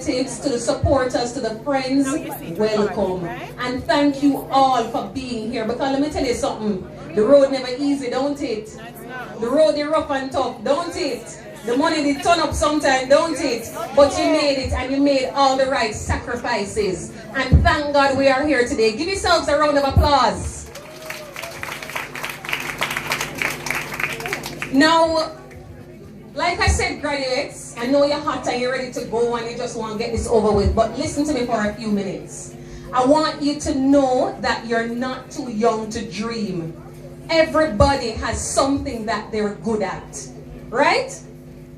relatives, to the supporters, to the friends, welcome. And thank you all for being here. Because let me tell you something, the road never easy, don't it? The road is rough and tough, don't it? The money did turn up sometime, don't it? But you made it, and you made all the right sacrifices. And thank God we are here today. Give yourselves a round of applause. Now, like I said, graduates, I know you're hot and you're ready to go and you just want to get this over with, but listen to me for a few minutes. I want you to know that you're not too young to dream. Everybody has something that they're good at, right?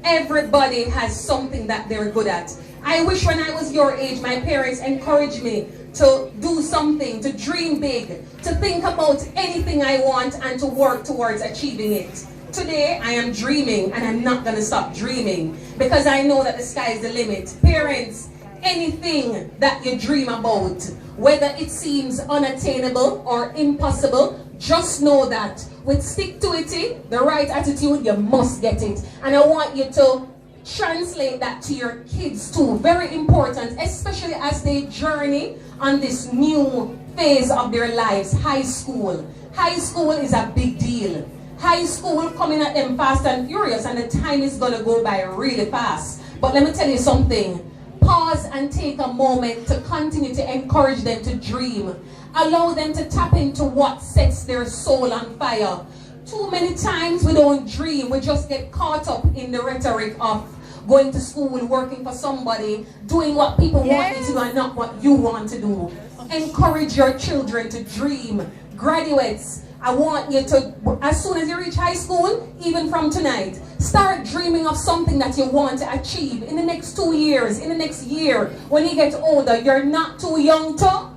Everybody has something that they're good at. I wish when I was your age, my parents encouraged me to do something, to dream big, to think about anything I want and to work towards achieving it. Today, I am dreaming and I'm not going to stop dreaming because I know that the sky is the limit. Parents, anything that you dream about, whether it seems unattainable or impossible, just know that with stick-to-ity, the right attitude, you must get it. And I want you to translate that to your kids too. Very important, especially as they journey on this new phase of their lives, high school. High school is a big deal. High school coming at them fast and furious, and the time is going to go by really fast. But let me tell you something. Pause and take a moment to continue to encourage them to dream. Allow them to tap into what sets their soul on fire. Too many times we don't dream. We just get caught up in the rhetoric of going to school, working for somebody, doing what people want you to do and not what you want to do. Encourage your children to dream. Graduates, I want you to, as soon as you reach high school, even from tonight, start dreaming of something that you want to achieve in the next 2 years, in the next year. When you get older, you're not too young to.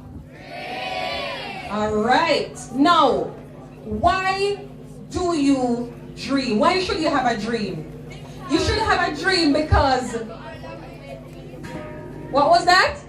All right. Now, why do you dream? Why should you have a dream? You should have a dream because, what was that?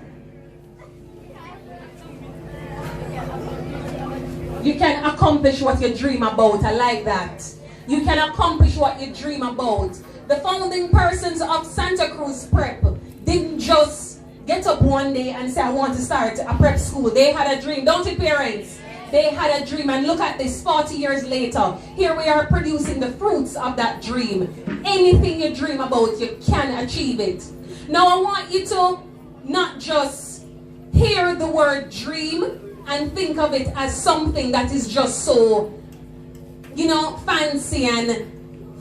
You can accomplish what you dream about. I like that. You can accomplish what you dream about. The founding persons of Santa Cruz Prep didn't just get up one day and say, I want to start a prep school. They had a dream, don't you, parents? They had a dream, and look at this, 40 years later. Here we are producing the fruits of that dream. Anything you dream about, you can achieve it. Now I want you to not just hear the word dream and think of it as something that is just so, fancy and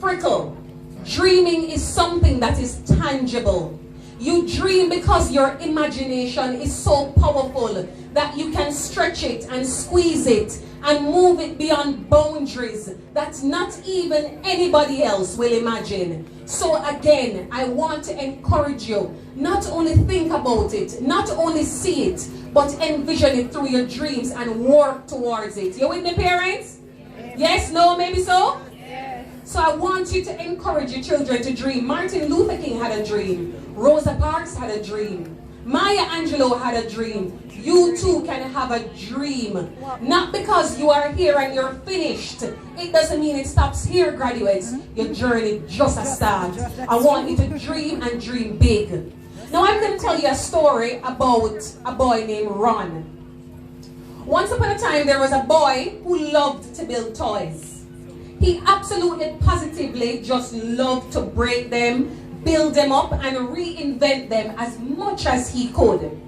frickle. Dreaming is something that is tangible. You dream because your imagination is so powerful that you can stretch it and squeeze it and move it beyond boundaries that not even anybody else will imagine. So again, I want to encourage you, not only think about it, not only see it, but envision it through your dreams and work towards it. You with me, parents? Yes, no, maybe so? So I want you to encourage your children to dream. Martin Luther King had a dream. Rosa Parks had a dream. Maya Angelou had a dream. You too can have a dream. Not because you are here and you're finished. It doesn't mean it stops here, graduates. Your journey just a start. I want you to dream and dream big. Now I'm going to tell you a story about a boy named Ron. Once upon a time, there was a boy who loved to build toys. He absolutely positively just loved to break them, build them up, and reinvent them as much as he could.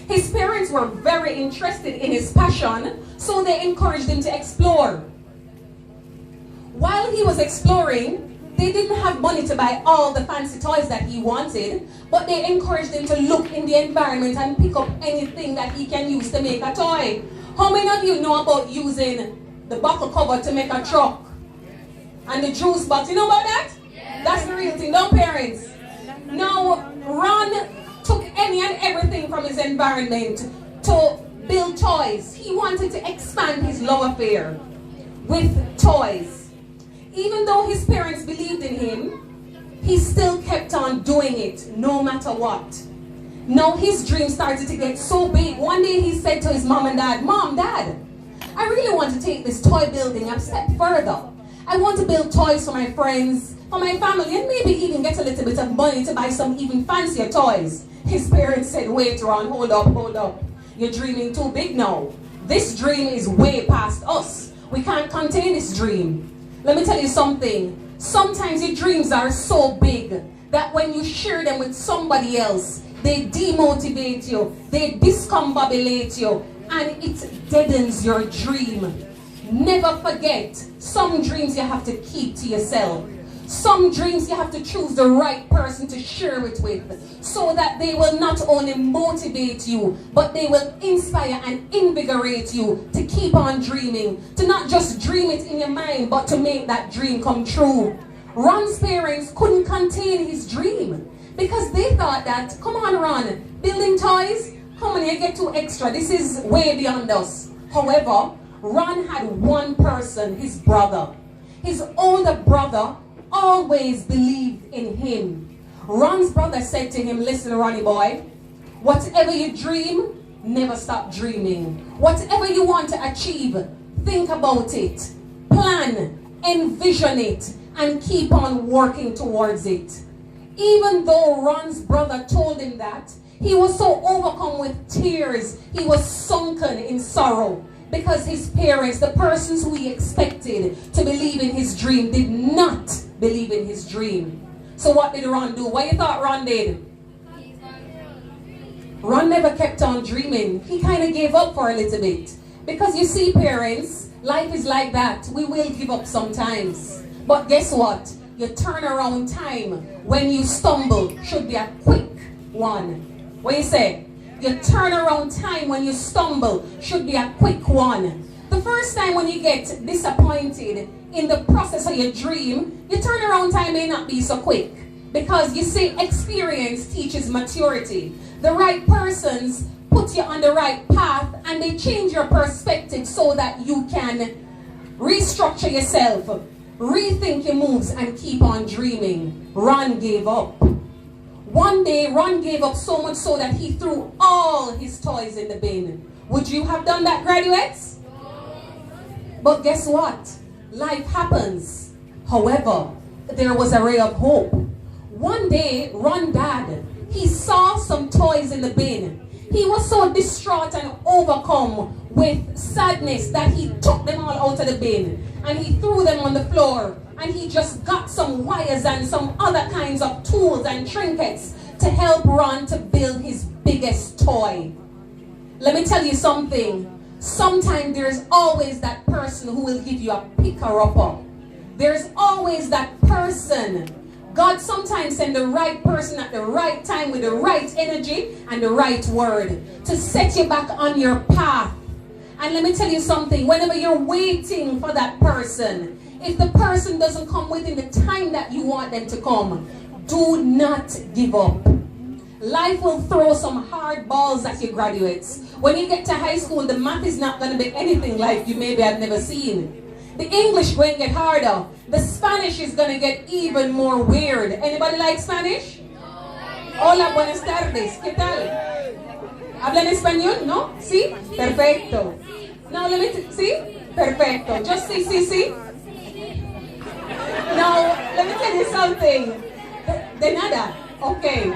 His parents were very interested in his passion, so they encouraged him to explore. While he was exploring, they didn't have money to buy all the fancy toys that he wanted, but they encouraged him to look in the environment and pick up anything that he can use to make a toy. How many of you know about using the bottle cover to make a truck? And the juice box, you know about that? Yeah. That's the real thing, don't parents? Now, Ron took any and everything from his environment to build toys. He wanted to expand his love affair with toys. Even though his parents believed in him, he still kept on doing it no matter what. Now his dream started to get so big. One day he said to his mom and dad, Mom, Dad, I really want to take this toy building a step further. I want to build toys for my friends, for my family, and maybe even get a little bit of money to buy some even fancier toys. His parents said, wait, Ron, hold up, hold up. You're dreaming too big now. This dream is way past us. We can't contain this dream. Let me tell you something. Sometimes your dreams are so big that when you share them with somebody else, they demotivate you, they discombobulate you, and it deadens your dream. Never forget, some dreams you have to keep to yourself. Some dreams you have to choose the right person to share it with, so that they will not only motivate you, but they will inspire and invigorate you to keep on dreaming, to not just dream it in your mind, but to make that dream come true. Ron's parents couldn't contain his dream because they thought that, come on Ron, building toys, come on, you get too extra, this is way beyond us. However, Ron had one person, his brother. His older brother always believed in him. Ron's brother said to him, listen, Ronnie boy, whatever you dream, never stop dreaming. Whatever you want to achieve, think about it, plan, envision it, and keep on working towards it. Even though Ron's brother told him that, he was so overcome with tears, he was sunken in sorrow, because his parents, the persons who he expected to believe in his dream, did not believe in his dream. So what did Ron do? What you thought Ron did? Ron never kept on dreaming. He kind of gave up for a little bit. Because you see, parents, life is like that. We will give up sometimes. But guess what? Your turnaround time when you stumble should be a quick one. What you say? Your turnaround time when you stumble should be a quick one. The first time when you get disappointed in the process of your dream, your turnaround time may not be so quick. Because you see, experience teaches maturity. The right persons put you on the right path and they change your perspective so that you can restructure yourself, rethink your moves, and keep on dreaming. Ron gave up. One day, Ron gave up so much so that he threw all his toys in the bin. Would you have done that, graduates? But guess what? Life happens. However, there was a ray of hope. One day, Ron's dad, he saw some toys in the bin. He was so distraught and overcome with sadness that he took them all out of the bin and he threw them on the floor, and he just got some wires and some other kinds of tools and trinkets to help Ron to build his biggest toy. Let me tell you something. Sometimes there's always that person who will give you a picker-upper. There's always that person. God sometimes sends the right person at the right time with the right energy and the right word to set you back on your path. And let me tell you something, whenever you're waiting for that person, if the person doesn't come within the time that you want them to come, do not give up. Life will throw some hard balls at you, graduates. When you get to high school, the math is not going to be anything like you maybe have never seen. The English going to get harder. The Spanish is going to get even more weird. Anybody like Spanish? Hola, buenas tardes. ¿Qué tal? ¿Hablan español? No? ¿Sí? Perfecto. Now let me see? Perfecto. Just see. Now, let me tell you something. De nada. Okay.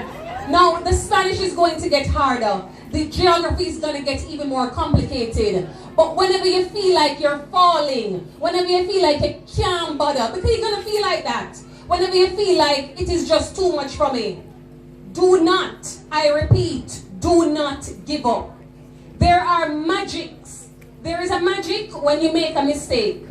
Now, the Spanish is going to get harder. The geography is going to get even more complicated. But whenever you feel like you're falling, whenever you feel like you can't bother, because you're going to feel like that. Whenever you feel like it is just too much for me, do not, I repeat, do not give up. There are magics. There is a magic when you make a mistake.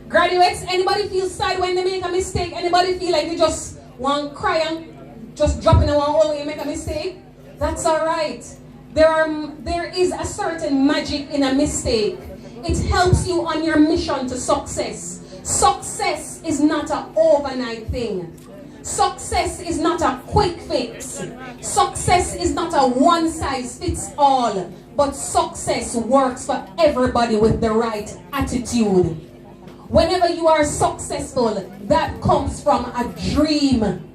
Graduates, anybody feel sad when they make a mistake? Anybody feel like you just want to cry and just drop in a one hole when you make a mistake? That's all right. There is a certain magic in a mistake. It helps you on your mission to success. Success is not an overnight thing. Success is not a quick fix. Success is not a one size fits all. But success works for everybody with the right attitude. Whenever you are successful, that comes from a dream.